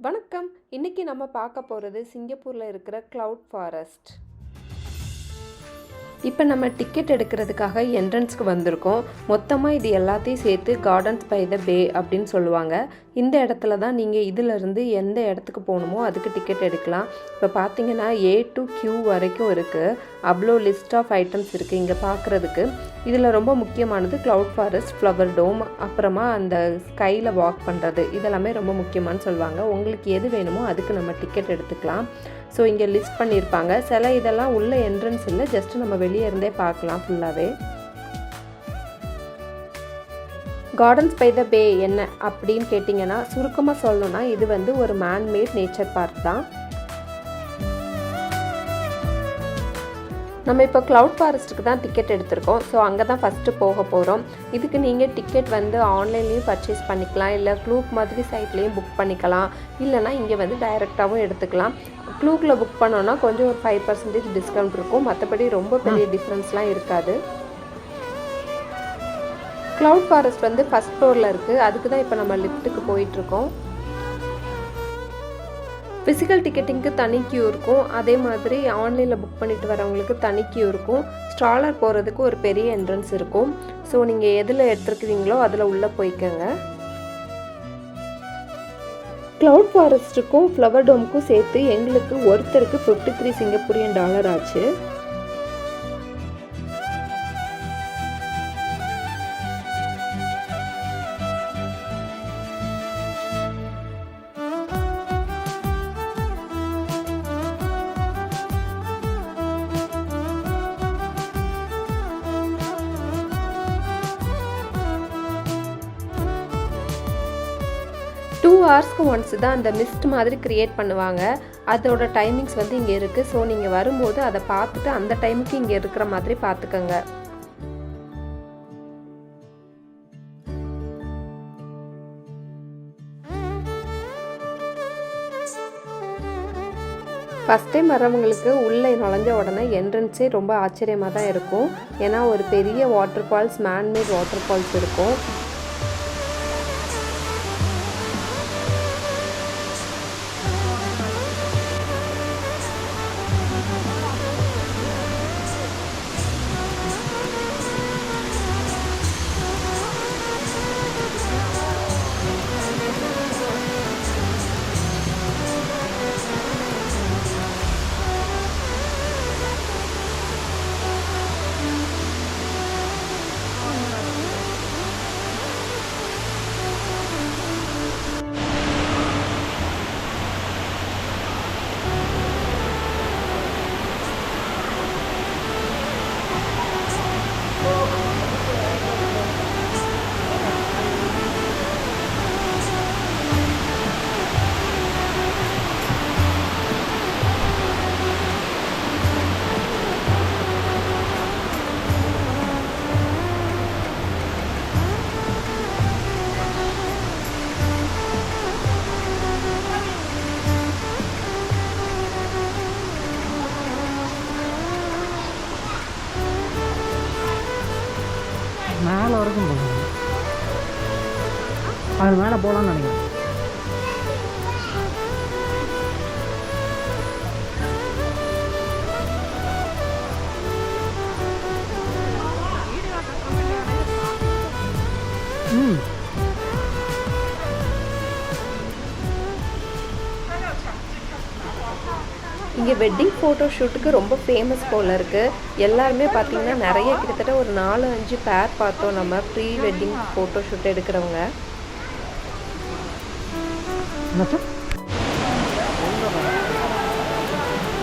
வணக்கம். இன்னைக்கு நம்ம பார்க்க போகிறது சிங்கப்பூரில் இருக்கிற க்ளவுட் ஃபாரஸ்ட். இப்போ நம்ம டிக்கெட் எடுக்கிறதுக்காக என்ட்ரன்ஸ்க்கு வந்திருக்கோம். மொத்தமாக இது எல்லாத்தையும் சேர்த்து கார்டன்ஸ் பை த பே அப்படின்னு சொல்லுவாங்க. இந்த இடத்துல தான் நீங்கள் இதிலிருந்து எந்த இடத்துக்கு போகணுமோ அதுக்கு டிக்கெட் எடுக்கலாம். இப்போ பார்த்தீங்கன்னா A to Q வரைக்கும் இருக்குது. அவ்வளோ லிஸ்ட் ஆஃப் ஐட்டம்ஸ் இருக்குது இங்கே பார்க்குறதுக்கு. இதில் ரொம்ப முக்கியமானது க்ளவுட் ஃபாரஸ்ட், ஃப்ளவர் டோம், அப்புறமா அந்த ஸ்கையில் வாக் பண்ணுறது, இதெல்லாமே ரொம்ப முக்கியமானு சொல்லுவாங்க. உங்களுக்கு எது வேணுமோ அதுக்கு நம்ம டிக்கெட் எடுத்துக்கலாம். ஸோ இங்கே லிஸ்ட் பண்ணியிருப்பாங்க. சில இதெல்லாம் உள்ள என்ட்ரன்ஸ் இல்லை, ஜஸ்ட் நம்ம வெளியே இருந்தே பார்க்கலாம் ஃபுல்லாகவே. கார்டன்ஸ் பை த பே என்ன அப்படின்னு கேட்டிங்கன்னா, சுருக்கமாக சொல்லணும்னா இது வந்து ஒரு மேன்மேட் நேச்சர் பார்க் தான். நம்ம இப்போ க்ளவுட் ஃபாரஸ்ட்டுக்கு தான் டிக்கெட் எடுத்திருக்கோம். ஸோ அங்கே தான் ஃபஸ்ட்டு போக போகிறோம். இதுக்கு நீங்கள் டிக்கெட் வந்து ஆன்லைன்லேயும் பர்ச்சேஸ் பண்ணிக்கலாம், இல்லை க்ளூக் மாதிரி சைட்லேயும் புக் பண்ணிக்கலாம், இல்லைனா இங்கே வந்து டைரெக்டாகவும் எடுத்துக்கலாம். க்ளூக்கில் புக் பண்ணோன்னா கொஞ்சம் ஒரு 5% டிஸ்கவுண்ட் இருக்கும். மற்றபடி ரொம்ப பெரிய டிஃப்ரென்ஸ்லாம் இருக்காது. க்ளவுட் ஃபாரஸ்ட் வந்து ஃபஸ்ட் ஃப்ளோரில் இருக்குது. அதுக்கு தான் இப்போ நம்ம லிஃப்ட்டுக்கு போயிட்டுருக்கோம். ஃபிசிக்கல் டிக்கெட்டிங்க்கு தனி கியூ இருக்கும். அதே மாதிரி ஆன்லைனில் புக் பண்ணிட்டு வரவங்களுக்கு தனி கியூ இருக்கும். ஸ்ட்ராலர் போகிறதுக்கு ஒரு பெரிய என்ட்ரன்ஸ் இருக்கும். ஸோ நீங்கள் எதில் எடுத்துருக்கிறீங்களோ அதில் உள்ளே போய்க்கோங்க. க்ளவுட் ஃபாரஸ்ட்டுக்கும் ஃப்ளவர் டோமுக்கும் சேர்த்து எங்களுக்கு ஒருத்தருக்கு $53 சிங்கப்பூரியன் ஆச்சு. ஹவர்ஸ்க்கு ஒன்ஸ் தான் அந்த மிஸ்ட் மாதிரி க்ரியேட் பண்ணுவாங்க. அதோட டைமிங்ஸ் வந்து இங்கே இருக்குது. ஸோ நீங்கள் வரும்போது அதை பார்த்துட்டு அந்த டைமுக்கு இங்கே இருக்கிற மாதிரி பார்த்துக்கோங்க. ஃபஸ்ட் டைம் வரவங்களுக்கு உள்ளே நுழைஞ்ச உடனே என்ட்ரன்ஸே ரொம்ப ஆச்சரியமாக தான் இருக்கும். ஏன்னா ஒரு பெரிய water falls, manmade water falls இருக்கும். மேலே வரைக்கும் போகணும். அது மேலே போகலான்னு நினைக்கிறேன். இங்கே வெட்டிங் ஃபோட்டோ ஷூட்டுக்கு ரொம்ப ஃபேமஸ் போல் இருக்குது. எல்லாருமே பார்த்திங்கன்னா நிறைய, கிட்டத்தட்ட ஒரு 4-5 பேர் பார்த்தோம் நம்ம ப்ரீ வெட்டிங் ஃபோட்டோ ஷூட் எடுக்கிறவங்க.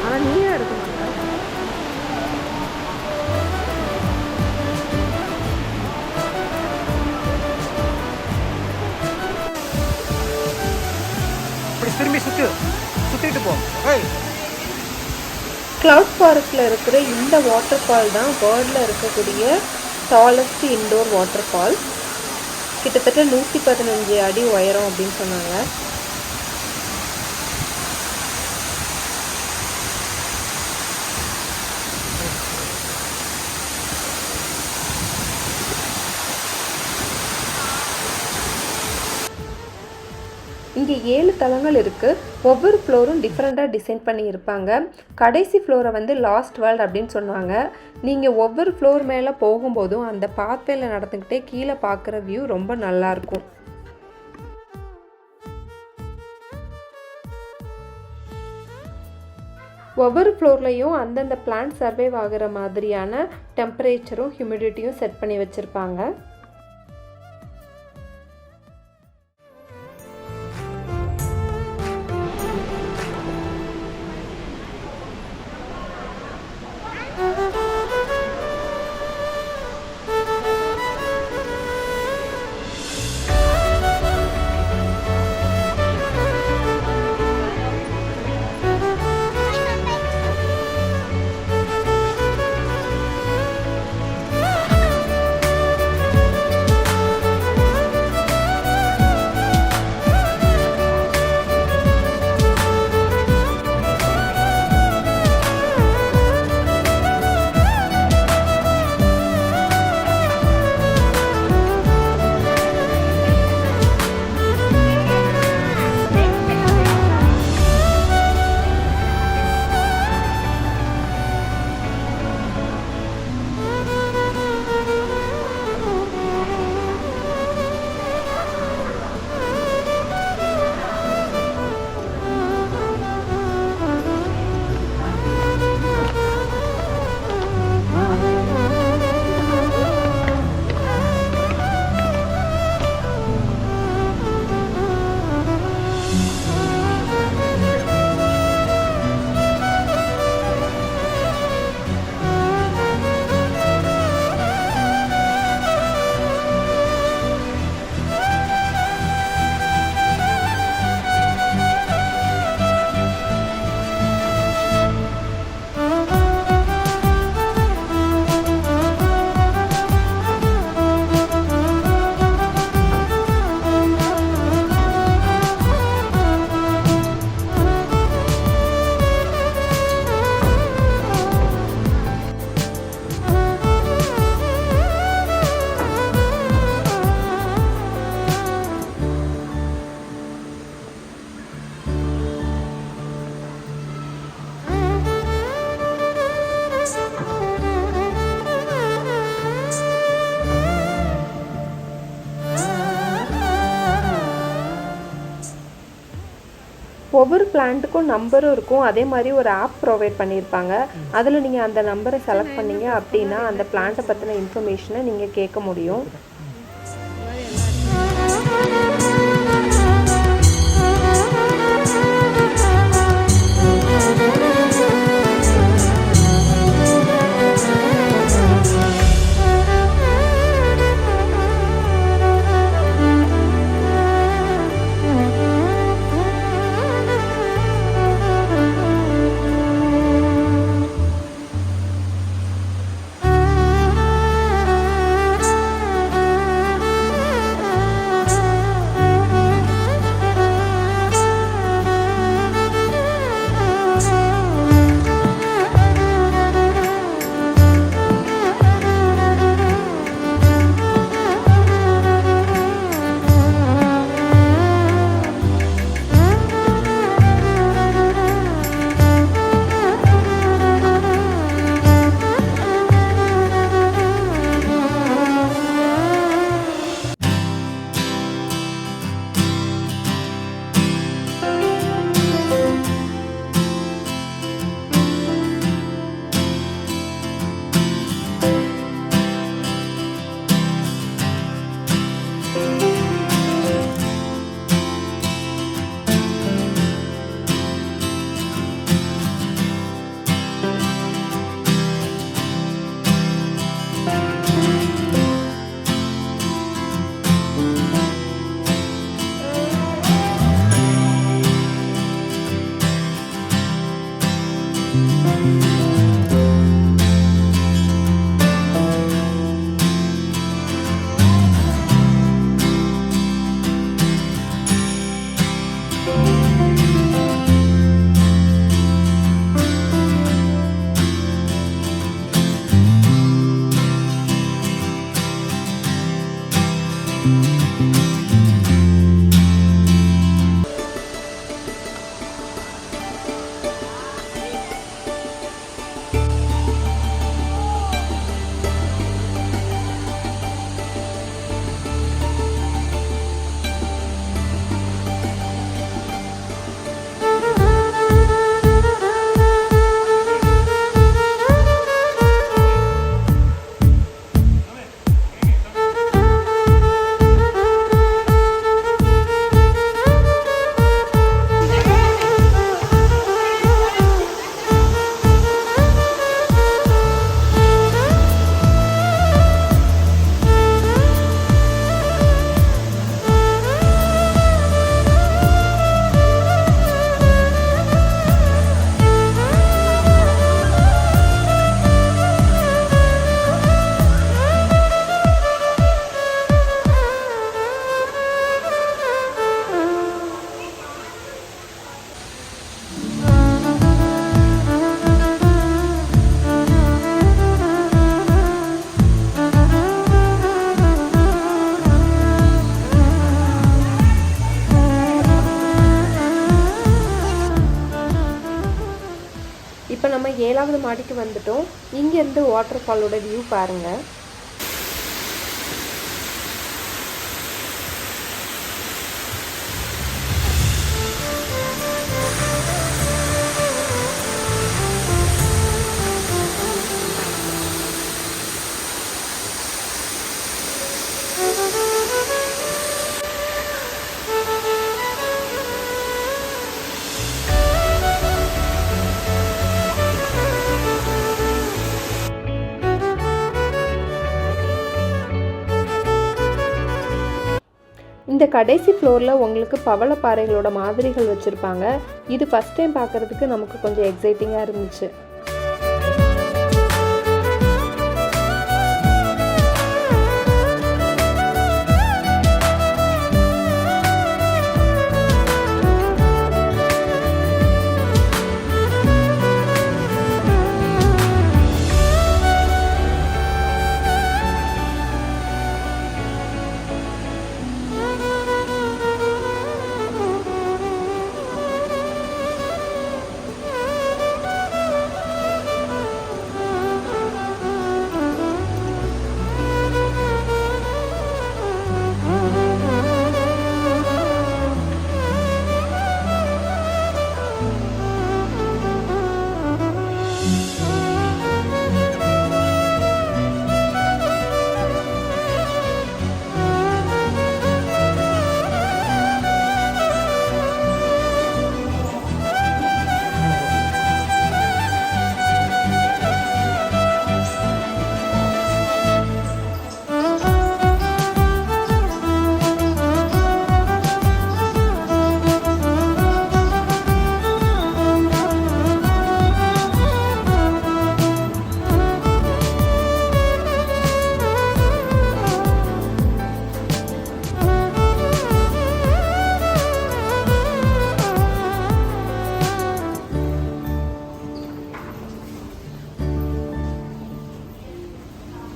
ஆனால் நீயே எடுக்க மாட்டேன். திரும்பி சுற்றிட்டு போ. க்ளவுட் ஃபாரஸ்ட்டில் இருக்கிற இந்த வாட்டர் ஃபால் தான் வேர்ல்டில் இருக்கக்கூடிய டாலஸ்ட் இன்டோர் வாட்டர் ஃபால். கிட்டத்தட்ட 115 அடி உயரம் அப்படின்னு சொன்னாங்க. இங்கே 7 தளங்கள் இருக்குது. ஒவ்வொரு ஃப்ளோரும் டிஃப்ரெண்ட்டாக டிசைன் பண்ணியிருப்பாங்க. கடைசி ஃப்ளோரை வந்து லாஸ்ட் வேர்ல்ட் அப்படின்னு சொன்னாங்க. நீங்கள் ஒவ்வொரு ஃப்ளோர் மேலே போகும்போதும் அந்த பாத்வேல நடந்துக்கிட்டே கீழே பார்க்குற வியூ ரொம்ப நல்லாயிருக்கும். ஒவ்வொரு ஃப்ளோர்லேயும் அந்தந்த பிளான்ட் சர்வைவ் ஆகிற மாதிரியான டெம்பரேச்சரும் ஹியூமிடிட்டியும் செட் பண்ணி வச்சுருப்பாங்க. ஒவ்வொரு பிளான்ட்டுக்கும் நம்பரும் இருக்கும். அதே மாதிரி ஒரு ஆப் ப்ரொவைட் பண்ணியிருப்பாங்க. அதில் நீங்கள் அந்த நம்பரை செலக்ட் பண்ணீங்க அப்படின்னா அந்த பிளான்ட்டை பற்றின இன்ஃபர்மேஷனை நீங்கள் கேட்க முடியும். இப்போ நம்ம 7வது மாடிக்கு வந்துட்டோம். இங்கேருந்து வாட்டர் ஃபாலோட வியூ பாருங்கள். இந்த கடைசி ஃப்ளோரில் உங்களுக்கு பவளப்பாறைகளோட மாதிரிகள் வச்சுருப்பாங்க. இது ஃபஸ்ட் டைம் பார்க்குறதுக்கு நமக்கு கொஞ்சம் எக்ஸைட்டிங்காக இருந்துச்சு.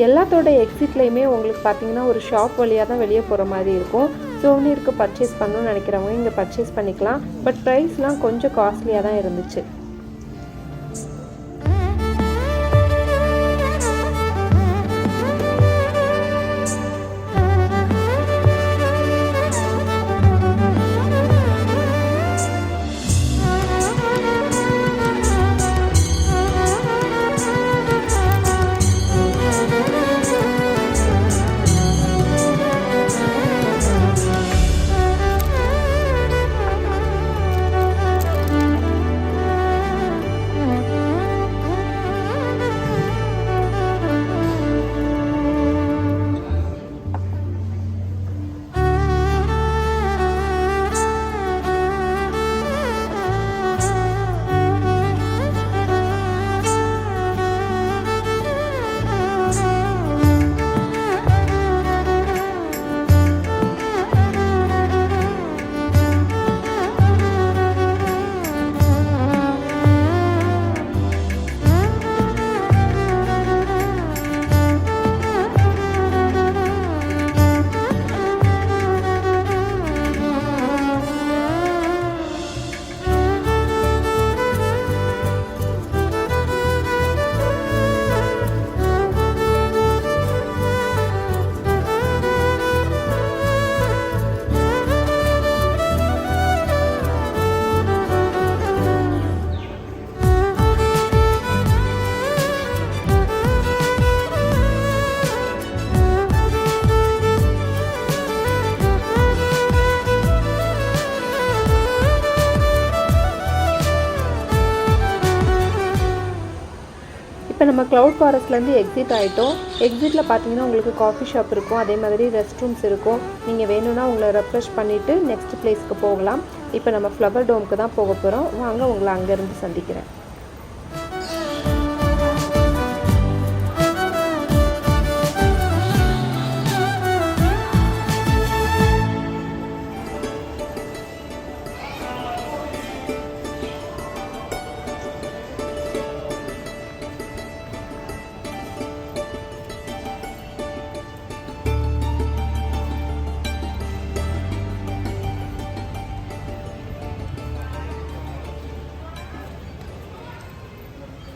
எல்லாத்தோட எக்ஸிட்லேயுமே உங்களுக்கு பார்த்தீங்கன்னா ஒரு ஷாப் வழியாக தான் வெளியே போகிற மாதிரி இருக்கும். சோனியருக்கு பர்ச்சேஸ் பண்ணணும்னு நினைக்கிறவங்க இங்கே பர்ச்சேஸ் பண்ணிக்கலாம். பட் ப்ரைஸ்லாம் கொஞ்சம் காஸ்ட்லியாக தான் இருந்துச்சு. இப்போ நம்ம க்ளவுட் ஃபாரஸ்ட்லேருந்து எக்ஸிட் ஆகிட்டோம். எக்ஸிட்டில் பார்த்தீங்கன்னா உங்களுக்கு காஃபி ஷாப் இருக்கும், அதே மாதிரி ரெஸ்ட் ரூம்ஸ் இருக்கும். நீங்கள் வேணும்னா உங்களை ரெஃப்ரெஷ் பண்ணிவிட்டு நெக்ஸ்ட் பிளேஸ்க்கு போகலாம். இப்போ நம்ம ஃப்ளவர் டோமுக்கு தான் போக போகிறோம். வாங்க உங்களை அங்கேருந்து சந்திக்கிறேன்.